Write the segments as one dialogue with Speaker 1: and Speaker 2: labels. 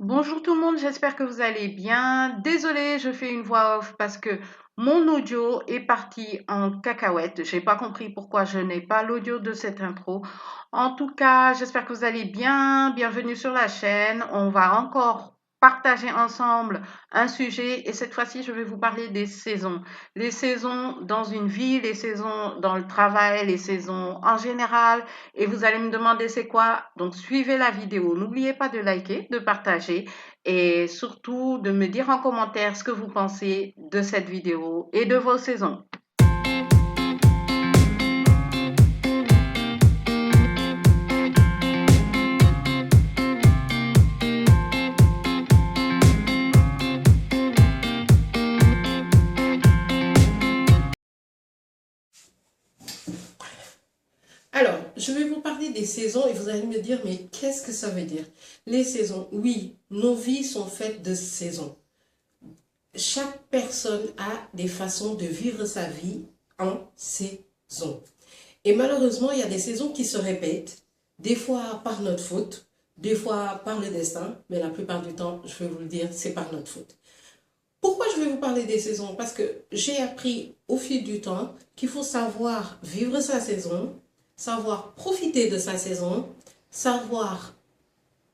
Speaker 1: Bonjour tout le monde, j'espère que vous allez bien. Désolée, je fais une voix off parce que mon audio est parti en cacahuète. J'ai pas compris pourquoi je n'ai pas l'audio de cette intro. En tout cas, j'espère que vous allez bien. Bienvenue sur la chaîne. On va encore partager ensemble un sujet et cette fois-ci, je vais vous parler des saisons. Les saisons dans une vie, les saisons dans le travail, les saisons en général. Et vous allez me demander c'est quoi? Donc suivez la vidéo. N'oubliez pas de liker, de partager et surtout de me dire en commentaire ce que vous pensez de cette vidéo et de vos saisons.
Speaker 2: Alors, je vais vous parler des saisons et vous allez me dire, mais qu'est-ce que ça veut dire? Les saisons, oui, nos vies sont faites de saisons. Chaque personne a des façons de vivre sa vie en saison. Et malheureusement, il y a des saisons qui se répètent, des fois par notre faute, des fois par le destin, mais la plupart du temps, je vais vous le dire, c'est par notre faute. Pourquoi je vais vous parler des saisons? Parce que j'ai appris au fil du temps qu'il faut savoir vivre sa saison, savoir profiter de sa saison, savoir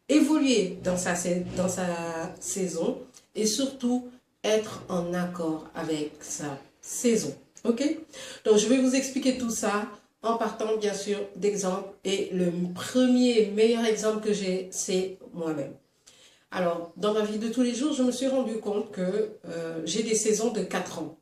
Speaker 2: évoluer dans sa saison et surtout être en accord avec sa saison. Ok? Donc je vais vous expliquer tout ça en partant bien sûr d'exemples et le premier meilleur exemple que j'ai, c'est moi-même. Alors, dans ma vie de tous les jours, je me suis rendu compte que j'ai des saisons de 4 ans.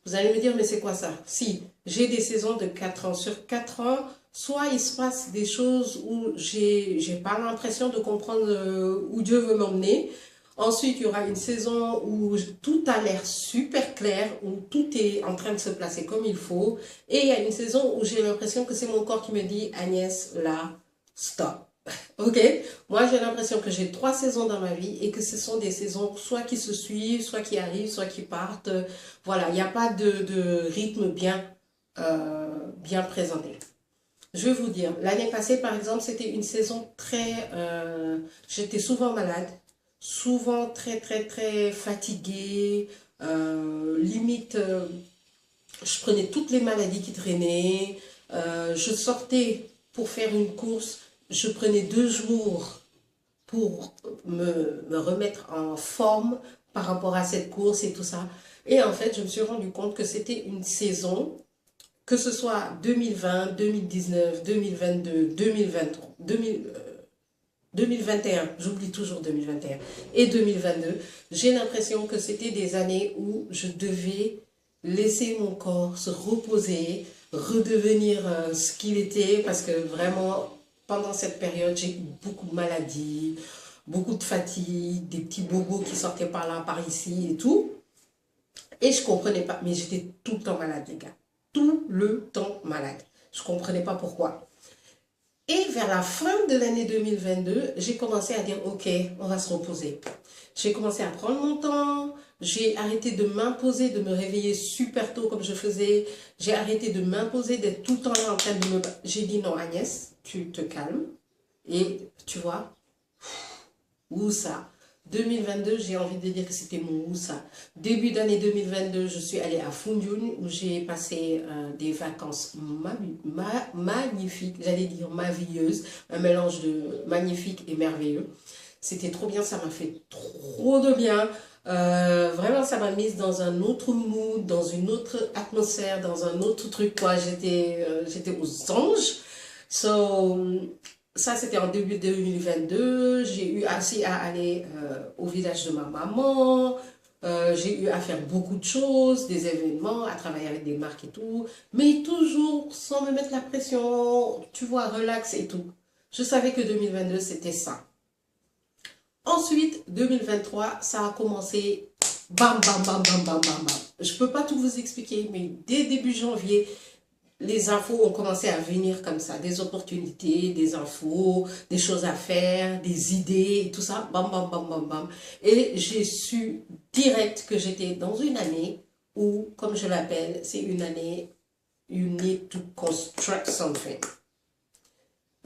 Speaker 2: Vous allez me dire, mais c'est quoi ça? Si, j'ai des saisons de 4 ans. Sur 4 ans, soit il se passe des choses où j'ai pas l'impression de comprendre où Dieu veut m'emmener. Ensuite, il y aura une saison où tout a l'air super clair, où tout est en train de se placer comme il faut. Et il y a une saison où j'ai l'impression que c'est mon corps qui me dit, Agnès, là, stop. Ok, moi j'ai l'impression que j'ai 3 saisons dans ma vie et que ce sont des saisons soit qui se suivent, soit qui arrivent, soit qui partent. Voilà, il n'y a pas de rythme bien présenté. Je vais vous dire, l'année passée par exemple, c'était une saison très... j'étais souvent malade, souvent très fatiguée, limite, je prenais toutes les maladies qui traînaient, je sortais pour faire une course, je prenais 2 jours pour me remettre en forme par rapport à cette course et tout ça. Et en fait, je me suis rendu compte que c'était une saison, que ce soit 2020, 2019, 2022, 2023, 2021, j'oublie toujours 2021, et 2022, j'ai l'impression que c'était des années où je devais laisser mon corps se reposer, redevenir ce qu'il était, parce que vraiment, pendant cette période, j'ai eu beaucoup de maladies, beaucoup de fatigue, des petits bobos qui sortaient par là, par ici et tout. Et je comprenais pas, mais j'étais tout le temps malade, les gars. Tout le temps malade. Je comprenais pas pourquoi. Et vers la fin de l'année 2022, j'ai commencé à dire, ok, on va se reposer. J'ai commencé à prendre mon temps, j'ai arrêté de m'imposer, de me réveiller super tôt comme je faisais. J'ai arrêté de m'imposer, d'être tout le temps là en train de me... J'ai dit non, Agnès, tu te calmes. Et tu vois, où ça 2022, j'ai envie de dire que c'était mon Oussa. Début d'année 2022, je suis allée à Foundiougne où j'ai passé des vacances magnifiques, j'allais dire merveilleuses, un mélange de magnifique et merveilleux. C'était trop bien, ça m'a fait trop de bien. Vraiment, ça m'a mise dans un autre mood, dans une autre atmosphère, dans un autre truc, quoi. J'étais aux anges. So, ça, c'était en début 2022. J'ai eu assez à aller au village de ma maman. J'ai eu à faire beaucoup de choses, des événements, à travailler avec des marques et tout. Mais toujours sans me mettre la pression, tu vois, relax et tout. Je savais que 2022, c'était ça. Ensuite, 2023, ça a commencé bam, bam, bam, bam, bam, bam, bam. Je ne peux pas tout vous expliquer, mais dès début janvier, les infos ont commencé à venir comme ça, des opportunités, des infos, des choses à faire, des idées, tout ça, bam, bam, bam, bam, bam. Et j'ai su direct que j'étais dans une année où, comme je l'appelle, c'est une année, you need to construct something.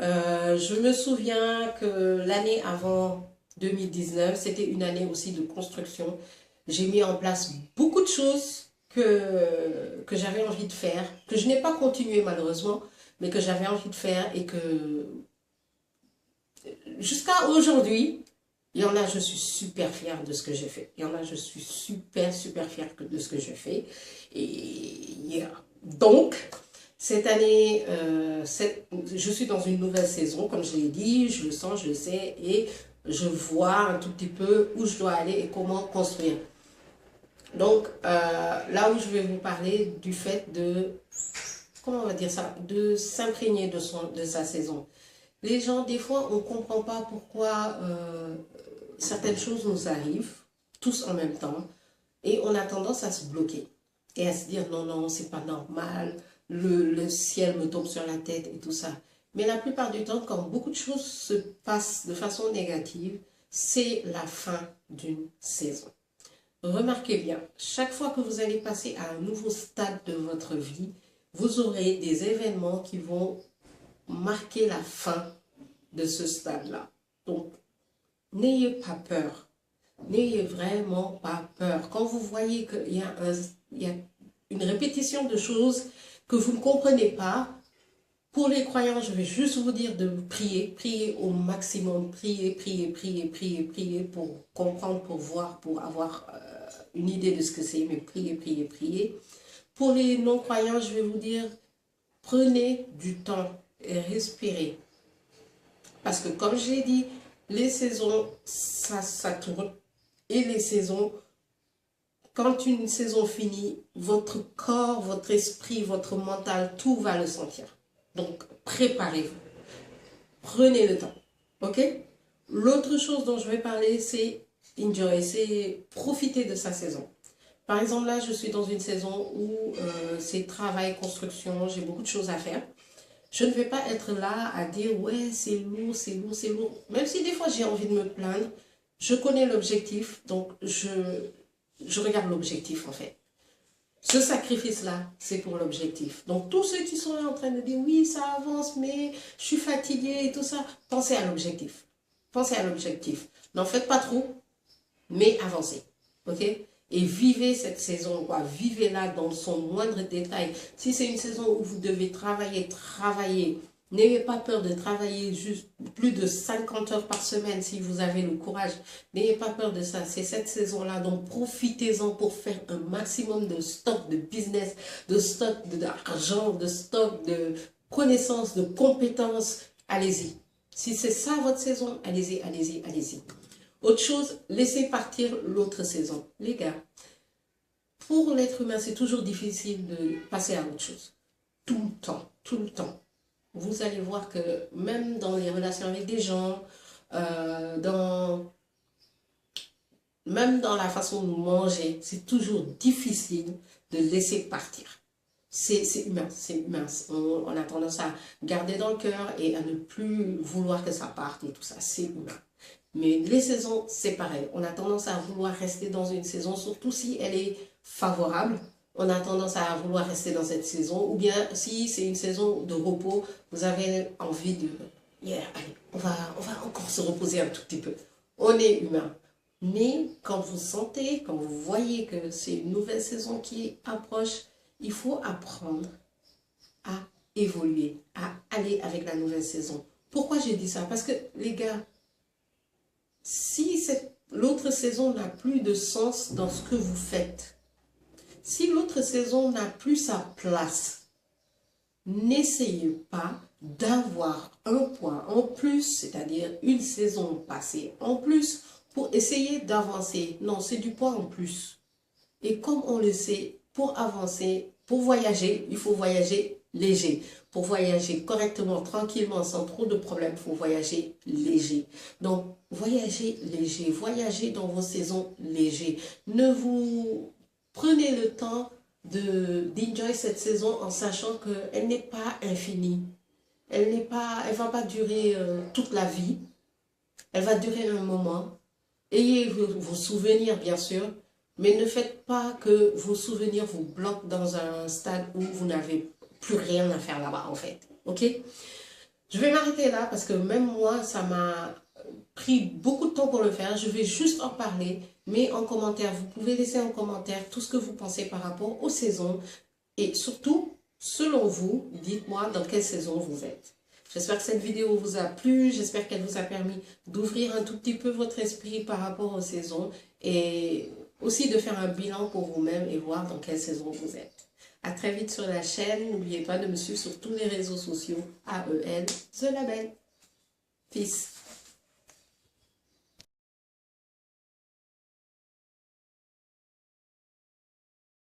Speaker 2: Je me souviens que l'année avant 2019, c'était une année aussi de construction. J'ai mis en place beaucoup de choses que j'avais envie de faire, que je n'ai pas continué malheureusement, mais que j'avais envie de faire et que jusqu'à aujourd'hui, il y en a, je suis super fière de ce que j'ai fait. Il y en a, je suis super fière de ce que j'ai fait. Et yeah. Donc, cette année, je suis dans une nouvelle saison, comme je l'ai dit, je le sens, je le sais, et je vois un tout petit peu où je dois aller et comment construire. Donc, là où je vais vous parler du fait de, comment on va dire ça, de s'imprégner de sa saison. Les gens, des fois, on ne comprend pas pourquoi certaines choses nous arrivent, tous en même temps, et on a tendance à se bloquer et à se dire non, non, c'est pas normal, le ciel me tombe sur la tête et tout ça. Mais la plupart du temps, quand beaucoup de choses se passent de façon négative, c'est la fin d'une saison. Remarquez bien, chaque fois que vous allez passer à un nouveau stade de votre vie, vous aurez des événements qui vont marquer la fin de ce stade-là. Donc, n'ayez pas peur. N'ayez vraiment pas peur. Quand vous voyez qu'il y a une répétition de choses que vous ne comprenez pas, pour les croyants, je vais juste vous dire de prier, prier au maximum, prier pour comprendre, pour voir, pour avoir une idée de ce que c'est, mais prier. Pour les non-croyants, je vais vous dire, prenez du temps et respirez. Parce que comme je l'ai dit, les saisons, ça tourne. Et les saisons, quand une saison finit, votre corps, votre esprit, votre mental, tout va le sentir. Donc, préparez-vous. Prenez le temps. OK? L'autre chose dont je vais parler, c'est enjoy, c'est profiter de sa saison. Par exemple, là, je suis dans une saison où c'est travail, construction, j'ai beaucoup de choses à faire. Je ne vais pas être là à dire ouais, c'est lourd, c'est lourd, c'est lourd. Même si des fois j'ai envie de me plaindre, je connais l'objectif, donc je regarde l'objectif en fait. Ce sacrifice-là, c'est pour l'objectif. Donc tous ceux qui sont là en train de dire oui, ça avance, mais je suis fatigué et tout ça, pensez à l'objectif. Pensez à l'objectif. N'en faites pas trop, mais avancez. OK? Et vivez cette saison, quoi. Vivez-la dans son moindre détail. Si c'est une saison où vous devez travailler. N'ayez pas peur de travailler juste plus de 50 heures par semaine si vous avez le courage. N'ayez pas peur de ça. C'est cette saison-là. Donc profitez-en pour faire un maximum de stock de business, de stock d'argent, de stock de connaissances, de compétences. Allez-y. Si c'est ça votre saison, allez-y, allez-y, allez-y. Autre chose, laissez partir l'autre saison. Les gars, pour l'être humain, c'est toujours difficile de passer à autre chose. Tout le temps, tout le temps. Vous allez voir que même dans les relations avec des gens, même dans la façon de manger, c'est toujours difficile de laisser partir. C'est humain, c'est humain. On a tendance à garder dans le cœur et à ne plus vouloir que ça parte et tout ça. C'est humain. Mais les saisons, c'est pareil. On a tendance à vouloir rester dans une saison, surtout si elle est favorable. On a tendance à vouloir rester dans cette saison. Ou bien, si c'est une saison de repos, vous avez envie de... Yeah, allez, on va encore se reposer un tout petit peu. On est humain. Mais quand vous sentez, quand vous voyez que c'est une nouvelle saison qui approche, il faut apprendre à évoluer, à aller avec la nouvelle saison. Pourquoi j'ai dit ça? Parce que, les gars, si l'autre saison n'a plus de sens dans ce que vous faites, si l'autre saison n'a plus sa place, n'essayez pas d'avoir un point en plus, c'est-à-dire une saison passée en plus, pour essayer d'avancer. Non, c'est du point en plus. Et comme on le sait, pour avancer, pour voyager, il faut voyager léger. Pour voyager correctement, tranquillement, sans trop de problèmes, il faut voyager léger. Donc, voyagez léger, voyagez dans vos saisons légers. Ne vous prenez le temps d'enjoy cette saison en sachant qu'elle n'est pas infinie. Elle va pas durer toute la vie. Elle va durer un moment. Ayez vos souvenirs, bien sûr, mais ne faites pas que vos souvenirs vous bloquent dans un stade où vous n'avez plus rien à faire là-bas, en fait. OK? Je vais m'arrêter là parce que même moi, ça m'a pris beaucoup de temps pour le faire. Je vais juste en parler, mais en commentaire, vous pouvez laisser en commentaire tout ce que vous pensez par rapport aux saisons. Et surtout, selon vous, dites-moi dans quelle saison vous êtes. J'espère que cette vidéo vous a plu, j'espère qu'elle vous a permis d'ouvrir un tout petit peu votre esprit par rapport aux saisons et aussi de faire un bilan pour vous-même et voir dans quelle saison vous êtes. À très vite sur la chaîne, n'oubliez pas de me suivre sur tous les réseaux sociaux, AEL, The Label. Peace.